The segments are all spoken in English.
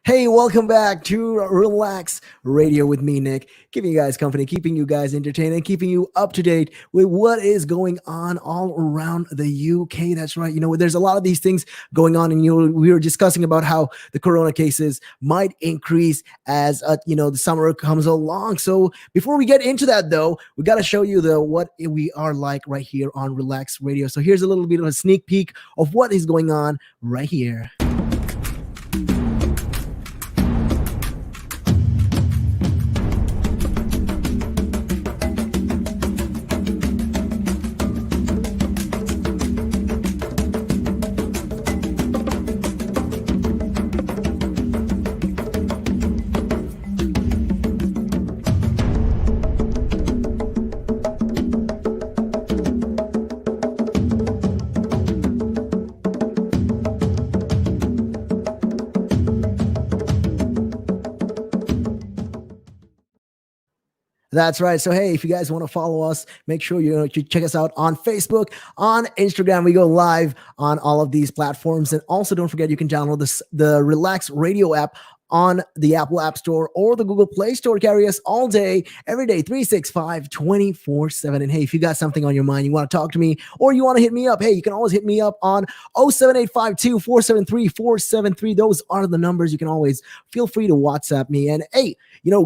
Hey, welcome back to Relax Radio with me, Nick. Keeping you guys company, keeping you guys entertained, and keeping you up to date with what is going on all around the UK. That's right. There's a lot of these things going on, and we were discussing about how the corona cases might increase as the summer comes along. So before we get into that, though, we got to show you the what we are like right here on Relax Radio. So here's a little bit of a sneak peek of what is going on right here. That's right. So hey, if you guys want to follow us, make sure you check us out on Facebook, on Instagram. We go live on all of these platforms, and also don't forget you can download the Relax Radio app on the Apple App Store or the Google Play Store. Carry us all day, every day, 365, 24/7. And hey, if you got something on your mind, you want to talk to me, or you want to hit me up, hey, you can always hit me up on 07852 473 473. Those are the numbers. You can always feel free to WhatsApp me. And hey,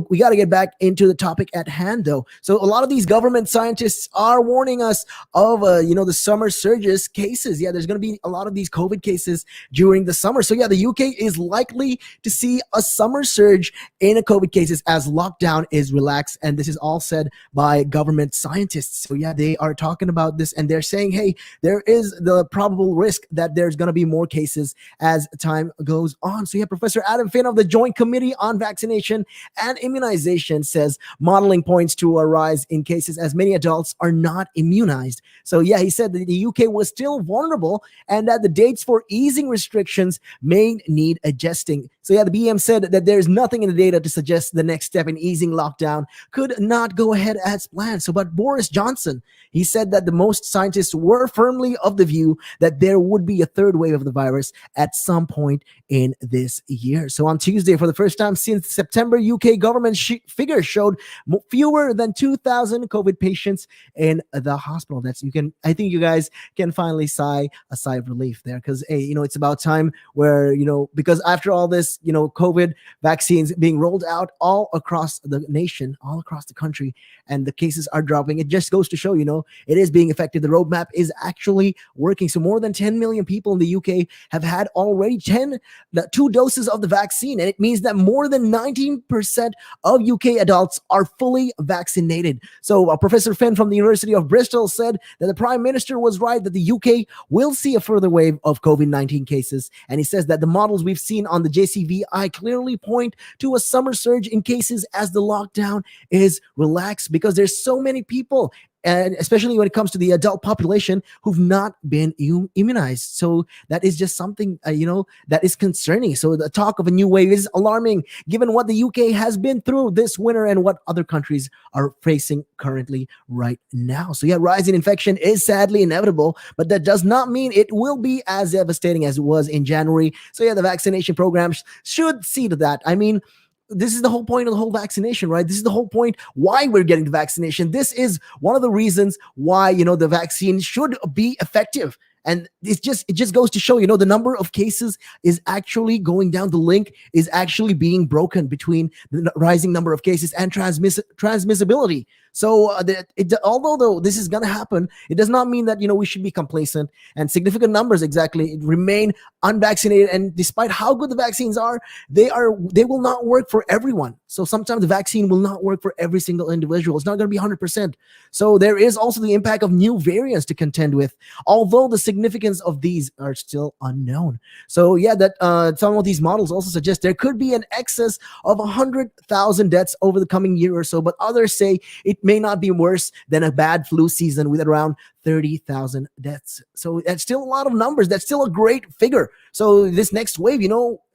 we got to get back into the topic at hand, though. So a lot of these government scientists are warning us of, the summer surges cases. Yeah, there's going to be a lot of these COVID cases during the summer. So yeah, the UK is likely to see a summer surge in COVID cases as lockdown is relaxed. And this is all said by government scientists. So yeah, they are talking about this, and they're saying, hey, there is the probable risk that there's going to be more cases as time goes on. So yeah, Professor Adam Finn of the Joint Committee on Vaccination and Immunization says modeling points to a rise in cases as many adults are not immunized. So yeah, he said that the UK was still vulnerable and that the dates for easing restrictions may need adjusting. So yeah, the BM said that there's nothing in the data to suggest the next step in easing lockdown could not go ahead as planned. So but Boris Johnson, he said that the most scientists were firmly of the view that there would be a third wave of the virus at some point in this year. So on Tuesday, for the first time since September, UK government figures showed fewer than 2,000 COVID patients in the hospital. I think you guys can finally sigh a sigh of relief there, because hey, it's about time where, because after all this, COVID vaccines being rolled out all across the nation, all across the country, and the cases are dropping. It just goes to show, it is being effective. The roadmap is actually working. So more than 10 million people in the UK have had already 2 doses of the vaccine. And it means that more than 19% of UK adults are fully vaccinated. So Professor Finn from the University of Bristol said that the Prime Minister was right, that the UK will see a further wave of COVID-19 cases. And he says that the models we've seen on the JCVI clearly point to a summer surge in cases as the lockdown is relaxed, because there's so many people, and especially when it comes to the adult population, who've not been immunized. So that is just something, that is concerning. So the talk of a new wave is alarming, given what the UK has been through this winter and what other countries are facing currently right now. So yeah, rise in infection is sadly inevitable, but that does not mean it will be as devastating as it was in January. So yeah, the vaccination programs should see to that. I mean, this is the whole point of the whole vaccination, right? This is the whole point why we're getting the vaccination. This is one of the reasons why, the vaccine should be effective. And it just goes to show, the number of cases is actually going down. The link is actually being broken between the rising number of cases and transmissibility. So although though this is going to happen, it does not mean that, we should be complacent. And significant numbers exactly remain unvaccinated. And despite how good the vaccines are, they will not work for everyone. So sometimes the vaccine will not work for every single individual. It's not going to be 100%. So there is also the impact of new variants to contend with, although the significance of these are still unknown. So yeah, that some of these models also suggest there could be an excess of 100,000 deaths over the coming year or so, but others say it may not be worse than a bad flu season with around 30,000 deaths. So that's still a lot of numbers. That's still a great figure. So this next wave,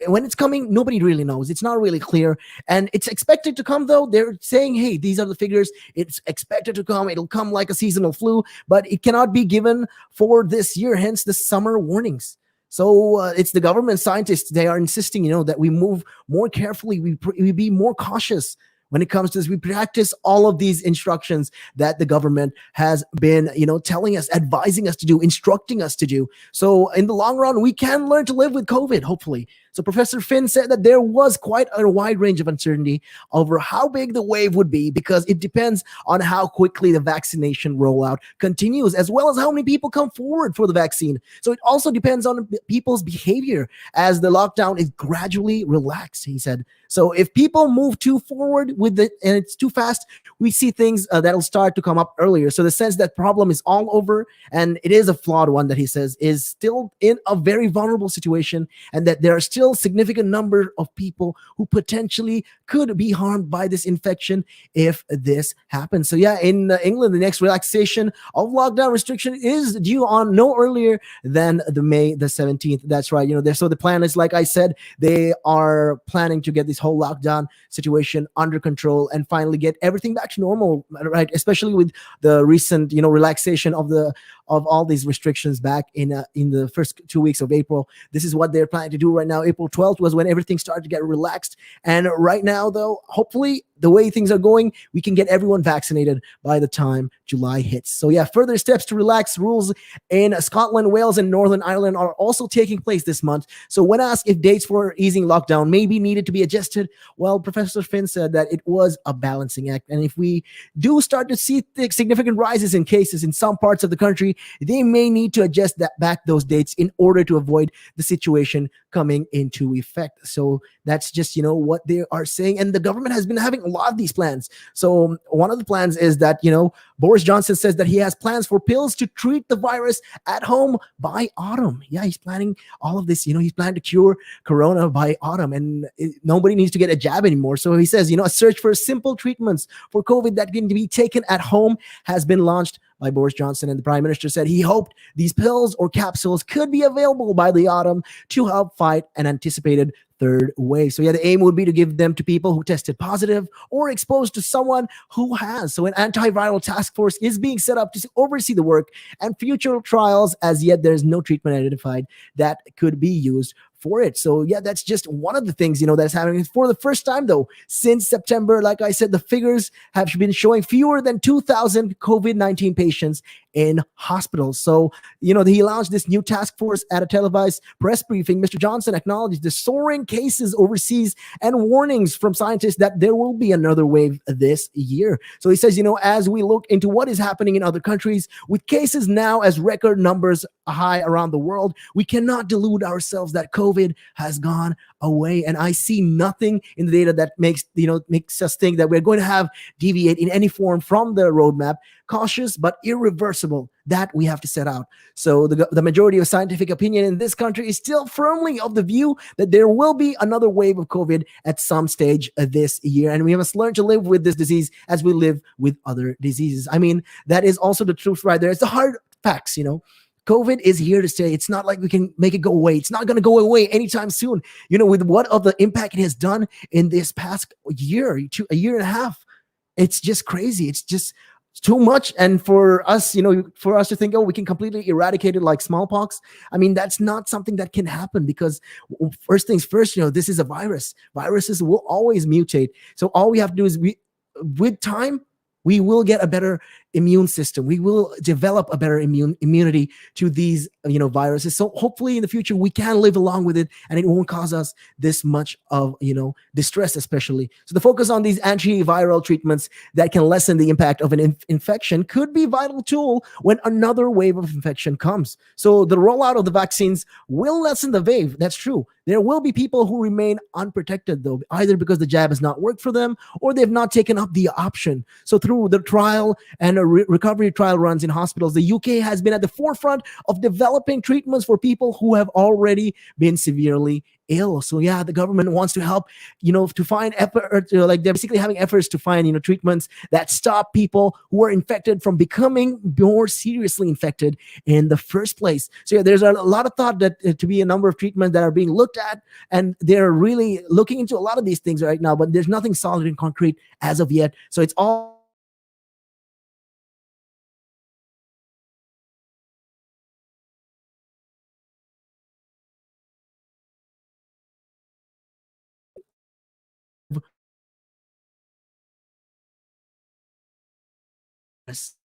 when it's coming, nobody really knows. It's not really clear. And it's expected to come, though. They're saying, hey, these are the figures. It's expected to come. It'll come like a seasonal flu, but it cannot be given for this year, hence the summer warnings. So it's the government scientists. They are insisting, that we move more carefully. We be more cautious when it comes to this. We practice all of these instructions that the government has been, telling us, advising us to do, instructing us to do. So in the long run, we can learn to live with COVID, hopefully. So Professor Finn said that there was quite a wide range of uncertainty over how big the wave would be, because it depends on how quickly the vaccination rollout continues, as well as how many people come forward for the vaccine. So it also depends on people's behavior as the lockdown is gradually relaxed, he said. So if people move too forward with it and it's too fast, we see things that'll start to come up earlier. So the sense that problem is all over, and it is a flawed one, that he says is still in a very vulnerable situation, and that there are still significant number of people who potentially could be harmed by this infection if this happens. So yeah, in England, the next relaxation of lockdown restriction is due on no earlier than the May the 17th. That's right. So the plan is, like I said, they are planning to get this whole lockdown situation under control and finally get everything back to normal, right? Especially with the recent, relaxation of all these restrictions back in the first 2 weeks of April. This is what they're planning to do right now. April 12th was when everything started to get relaxed. And right now, though, hopefully, the way things are going, we can get everyone vaccinated by the time July hits. So yeah, further steps to relax rules in Scotland, Wales, and Northern Ireland are also taking place this month. So when asked if dates for easing lockdown maybe needed to be adjusted, well, Professor Finn said that it was a balancing act. And if we do start to see significant rises in cases in some parts of the country, they may need to adjust back those dates in order to avoid the situation coming into effect. So that's just, what they are saying. And the government has been having a lot of these plans. So one of the plans is that, Boris Johnson says that he has plans for pills to treat the virus at home by autumn. Yeah, he's planning all of this. He's planning to cure corona by autumn, and nobody needs to get a jab anymore. So he says, a search for simple treatments for COVID that can be taken at home has been launched by Boris Johnson. And the Prime Minister said he hoped these pills or capsules could be available by the autumn to help fight an anticipated third wave. So yeah, the aim would be to give them to people who tested positive or exposed to someone who has. So an antiviral task force is being set up to oversee the work and future trials. As yet, there's no treatment identified that could be used for it. So yeah, that's just one of the things, that's happening for the first time, though, since September. Like I said, the figures have been showing fewer than 2,000 COVID-19 patients in hospitals. So, he launched this new task force at a televised press briefing. Mr. Johnson acknowledged the soaring cases overseas and warnings from scientists that there will be another wave this year. So he says, as we look into what is happening in other countries with cases now as record numbers high around the world, we cannot delude ourselves that COVID has gone away. And I see nothing in the data that makes us think that we're going to have deviate in any form from the roadmap. Cautious but irreversible, that we have to set out. So the majority of scientific opinion in this country is still firmly of the view that there will be another wave of COVID at some stage this year. And we must learn to live with this disease as we live with other diseases. I mean, that is also the truth right there. It's the hard facts, COVID is here to stay. It's not like we can make it go away. It's not going to go away anytime soon. With what of the impact it has done in this past year, a year and a half. It's just crazy. It's just too much. And for us, to think, oh, we can completely eradicate it like smallpox. I mean, that's not something that can happen, because first things first, this is a virus. Viruses will always mutate. So all we have to do is with time, we will get a better immune system. We will develop a better immunity to these, viruses. So hopefully in the future, we can live along with it and it won't cause us this much of, distress, especially. So the focus on these antiviral treatments that can lessen the impact of an infection could be a vital tool when another wave of infection comes. So the rollout of the vaccines will lessen the wave. That's true. There will be people who remain unprotected, though, either because the jab has not worked for them or they've not taken up the option. So through the trial and recovery trial runs in hospitals, the UK has been at the forefront of developing treatments for people who have already been severely ill. So yeah, the government wants to help, to find effort, they're basically having efforts to find, treatments that stop people who are infected from becoming more seriously infected in the first place. So yeah, there's a lot of thought that to be a number of treatments that are being looked at, and they're really looking into a lot of these things right now, but there's nothing solid and concrete as of yet. So it's all this.